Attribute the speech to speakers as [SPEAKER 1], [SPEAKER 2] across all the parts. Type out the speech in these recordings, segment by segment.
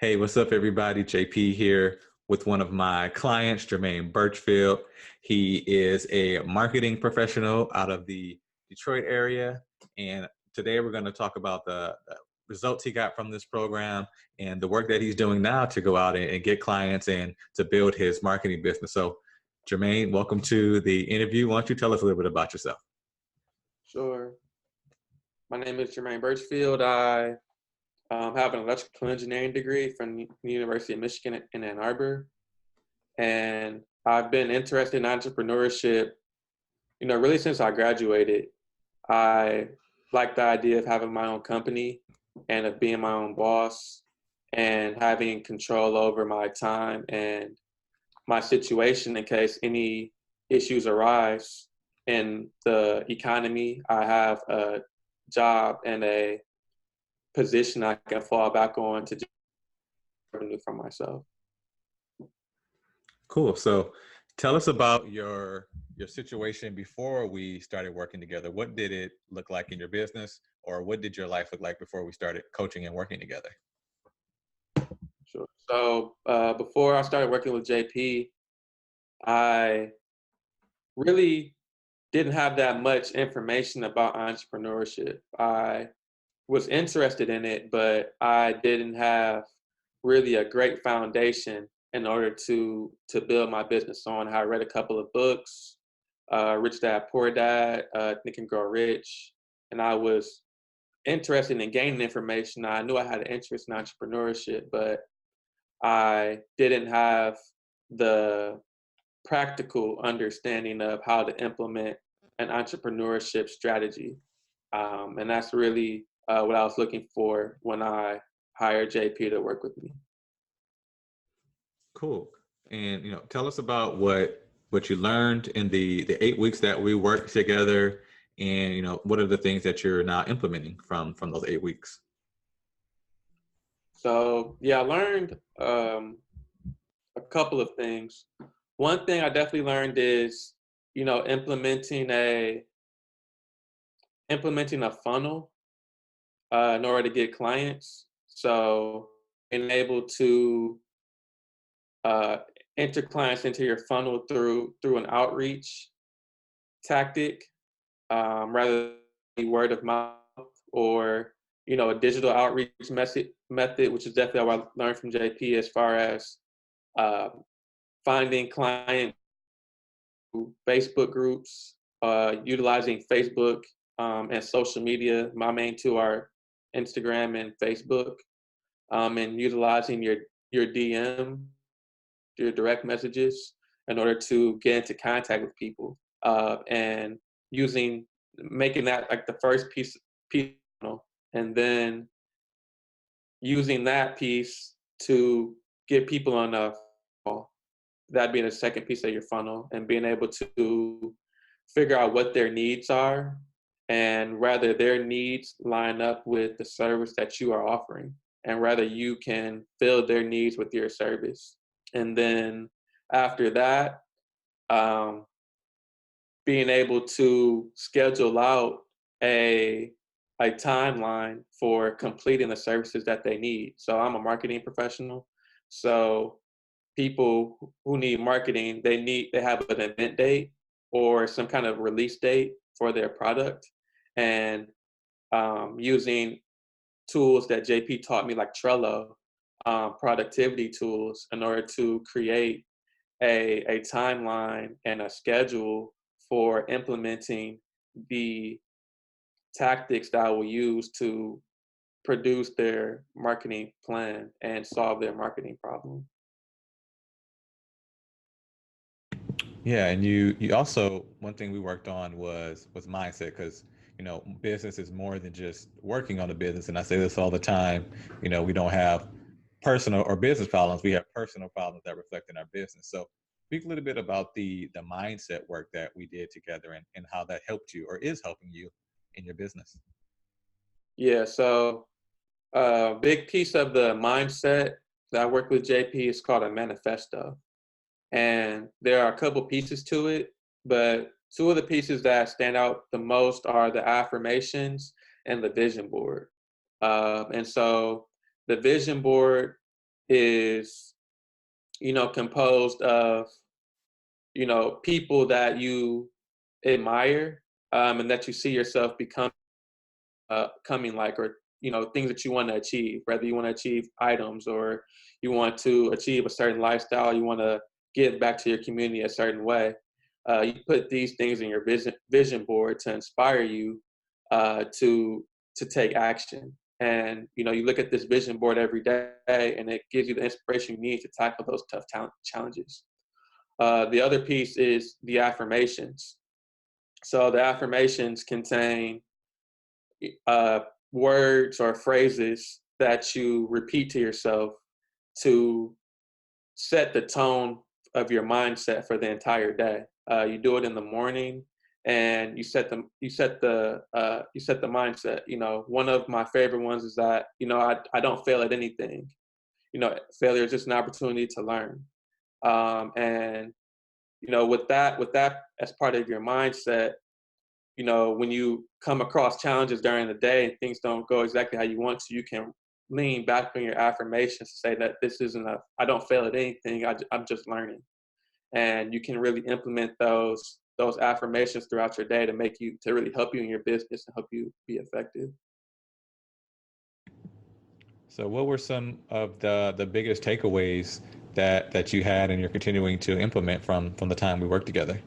[SPEAKER 1] Hey, what's up, everybody? JP here with one of my clients, Germain Burchfield. He is a marketing professional out of the Detroit area. And today we're going to talk about the results he got from this program and the work that he's doing now to go out and get clients and to build his marketing business. So, Germain, welcome to the interview. Why don't you tell us a little bit about yourself?
[SPEAKER 2] Sure. My name is Germain Burchfield. I have an electrical engineering degree from the University of Michigan in Ann Arbor. And I've been interested in entrepreneurship, really since I graduated. I like the idea of having my own company and of being my own boss and having control over my time and my situation in case any issues arise in the economy. I have a job and a position I can fall back on to generate revenue for myself.
[SPEAKER 1] Cool. So tell us about your situation before we started working together. What did it look like in your business, or what did your life look like before we started coaching and working together?
[SPEAKER 2] Sure. So before I started working with JP, I really didn't have that much information about entrepreneurship. I was interested in it, but I didn't have really a great foundation in order to build my business on. I read a couple of books, Rich Dad Poor Dad, Think and Grow Rich, and I was interested in gaining information. I knew I had an interest in entrepreneurship, but I didn't have the practical understanding of how to implement an entrepreneurship strategy. And that's really what I was looking for when I hired JP to work with me.
[SPEAKER 1] Cool. And tell us about what you learned in the 8 weeks that we worked together, and what are the things that you're now implementing from those 8 weeks?
[SPEAKER 2] So yeah, I learned a couple of things. One thing I definitely learned is, implementing a funnel in order to get clients. So being able to uh, enter clients into your funnel through an outreach tactic, rather than word of mouth or a digital outreach method, which is definitely what I learned from JP as far as uh, finding client Facebook groups, utilizing Facebook and social media. My main two are Instagram and Facebook, and utilizing your DM, your direct messages, in order to get into contact with people, and making that like the first piece, and then using that piece to get people on a call. That being the second piece of your funnel, and being able to figure out what their needs are and whether their needs line up with the service that you are offering, and whether you can fill their needs with your service. And then after that, um, being able to schedule out a timeline for completing the services that they need. So I'm a marketing professional. So people who need marketing, they have an event date or some kind of release date for their product, and using tools that JP taught me like Trello, productivity tools, in order to create a timeline and a schedule for implementing the tactics that I will use to produce their marketing plan and solve their marketing problem.
[SPEAKER 1] Yeah, and you also, one thing we worked on was mindset, because business is more than just working on the business. And I say this all the time. We don't have personal or business problems; we have personal problems that reflect in our business. So speak a little bit about the mindset work that we did together, and how that helped you or is helping you in your business.
[SPEAKER 2] Yeah, so a big piece of the mindset that I work with JP is called a manifesto. And there are a couple pieces to it, but two of the pieces that stand out the most are the affirmations and the vision board. And so the vision board is, composed of, people that you admire, and that you see yourself coming like, or, things that you want to achieve, whether you want to achieve items or you want to achieve a certain lifestyle, you want to give back to your community a certain way. You put these things in your vision board to inspire you to take action. And you look at this vision board every day, and it gives you the inspiration you need to tackle those tough challenges. The other piece is the affirmations. So the affirmations contain uh, words or phrases that you repeat to yourself to set the tone of your mindset for the entire day. You do it in the morning, and you set the mindset. One of my favorite ones is that I don't fail at anything. Failure is just an opportunity to learn. And with that as part of your mindset, when you come across challenges during the day and things don't go exactly how you want to, you can lean back on your affirmations to say that this isn't I don't fail at anything. I'm just learning. And you can really implement those affirmations throughout your day to really help you in your business and help you be effective.
[SPEAKER 1] So what were some of the biggest takeaways that you had and you're continuing to implement from the time we worked together?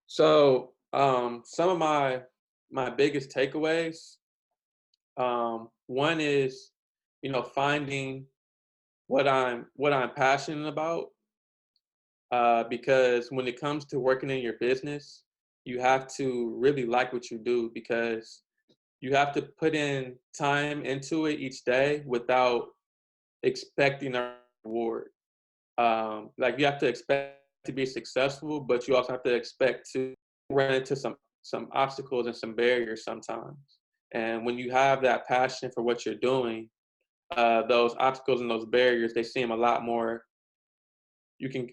[SPEAKER 2] So some of my biggest takeaways, one is, finding what I'm passionate about, because when it comes to working in your business, you have to really like what you do, because you have to put in time into it each day without expecting a reward. Like, you have to expect to be successful, but you also have to expect to run into some obstacles and some barriers sometimes. And when you have that passion for what you're doing, those obstacles and those barriers, they seem a lot more.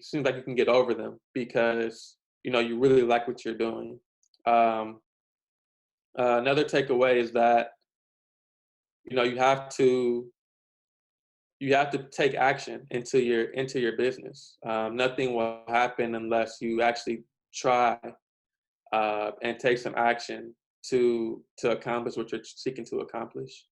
[SPEAKER 2] Seems like you can get over them because you really like what you're doing. Um, Another takeaway is that you know you have to take action into your business. Nothing will happen unless you actually try and take some action to accomplish what you're seeking to accomplish.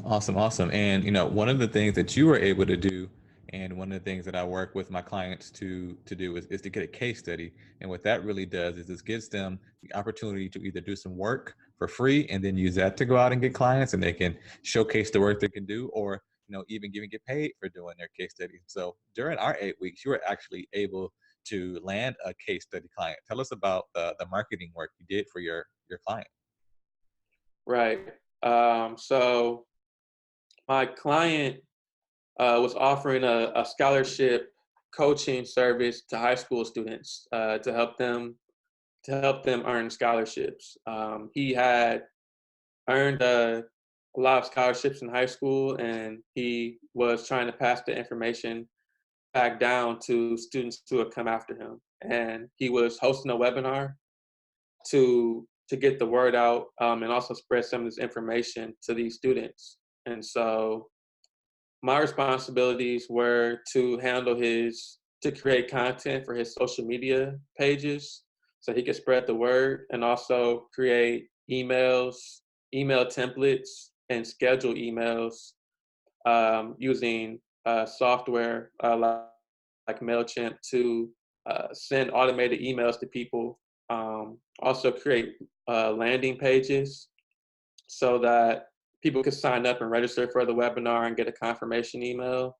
[SPEAKER 1] Awesome, awesome. And one of the things that you were able to do, and one of the things that I work with my clients to do is to get a case study. And what that really does is this gives them the opportunity to either do some work for free and then use that to go out and get clients, and they can showcase the work they can do, or even get paid for doing their case study. So during our 8 weeks, you were actually able to land a case study client. Tell us about the marketing work you did for your client.
[SPEAKER 2] Right. So my client was offering a scholarship coaching service to high school students to help them earn scholarships. He had earned a lot of scholarships in high school, and he was trying to pass the information back down to students who had come after him. And he was hosting a webinar to get the word out, and also spread some of this information to these students. And so my responsibilities were to create content for his social media pages so he could spread the word, and also create email templates, and schedule emails using software like MailChimp to send automated emails to people. Also create landing pages so that people could sign up and register for the webinar and get a confirmation email.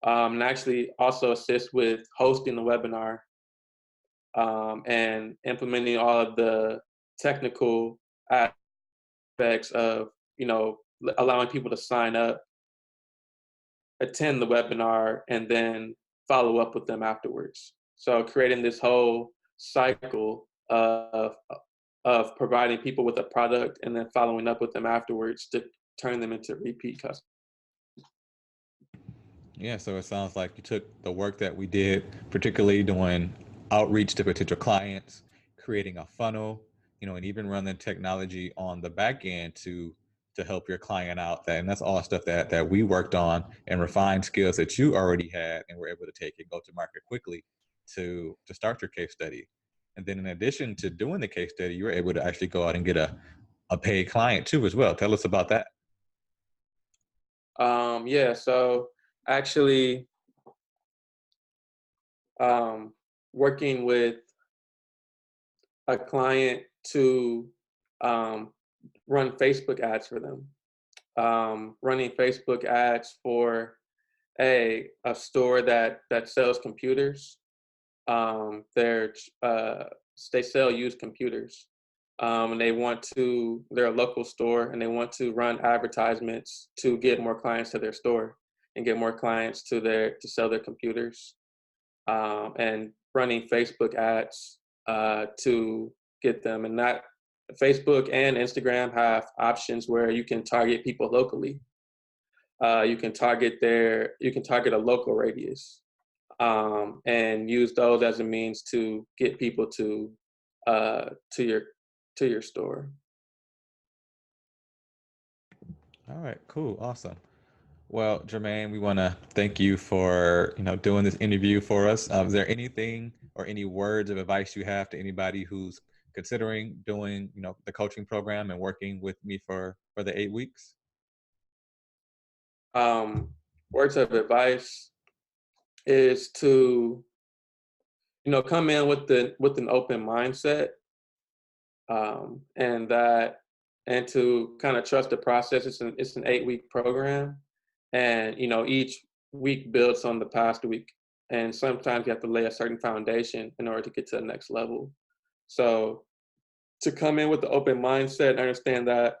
[SPEAKER 2] And actually also assist with hosting the webinar, and implementing all of the technical aspects of, allowing people to sign up, attend the webinar, and then follow up with them afterwards. So creating this whole cycle of providing people with a product and then following up with them afterwards to turn them into repeat customers.
[SPEAKER 1] Yeah, so it sounds like you took the work that we did, particularly doing outreach to potential clients, creating a funnel, and even run the technology on the back end to help your client out. And that's all stuff that we worked on and refined skills that you already had and were able to take and go to market quickly to start your case study. And then in addition to doing the case study, you were able to actually go out and get a paid client too as well. Tell us about that.
[SPEAKER 2] Yeah, so actually, working with a client to um, run Facebook ads for them. Running Facebook ads for a store that sells computers. They're they sell used computers. And they're a local store and they want to run advertisements to get more clients to their store and get more clients to sell their computers. And running Facebook ads to get them. And that Facebook and Instagram have options where you can target people locally. You can target a local radius, and use those as a means to get people uh, to your to your store.
[SPEAKER 1] All right, cool, awesome. Well, Jermaine, we want to thank you for doing this interview for us. Is there anything or any words of advice you have to anybody who's considering doing the coaching program and working with me for the 8 weeks?
[SPEAKER 2] Um, Words of advice is to come in with an open mindset, and to kind of trust the process. It's an 8-week program, and each week builds on the past week, and sometimes you have to lay a certain foundation in order to get to the next level. So to come in with the open mindset and understand that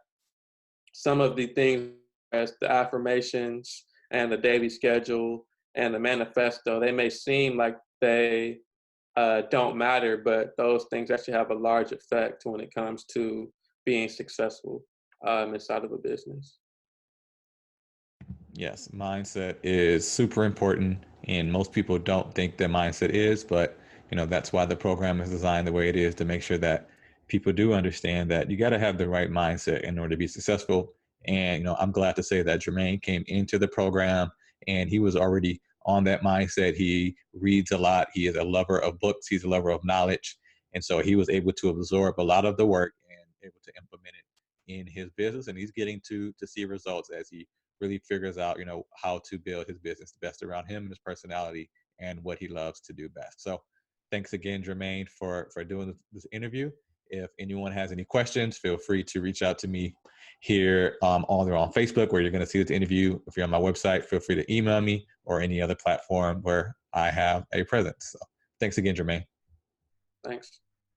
[SPEAKER 2] some of the things as the affirmations and the daily schedule and the manifesto, they may seem like they don't matter, but those things actually have a large effect when it comes to being successful inside of a business.
[SPEAKER 1] Yes, mindset is super important, and most people don't think that mindset is, but that's why the program is designed the way it is to make sure that people do understand that you got to have the right mindset in order to be successful. And I'm glad to say that Jermaine came into the program and he was already on that mindset. He reads a lot. He is a lover of books. He's a lover of knowledge, and so he was able to absorb a lot of the work and able to implement it in his business. And he's getting to see results as he really figures out, how to build his business the best around him and his personality and what he loves to do best. So thanks again, Jermaine, for doing this interview. If anyone has any questions, feel free to reach out to me here either on Facebook where you're going to see this interview. If you're on my website, feel free to email me or any other platform where I have a presence. So thanks again, Jermaine.
[SPEAKER 2] Thanks.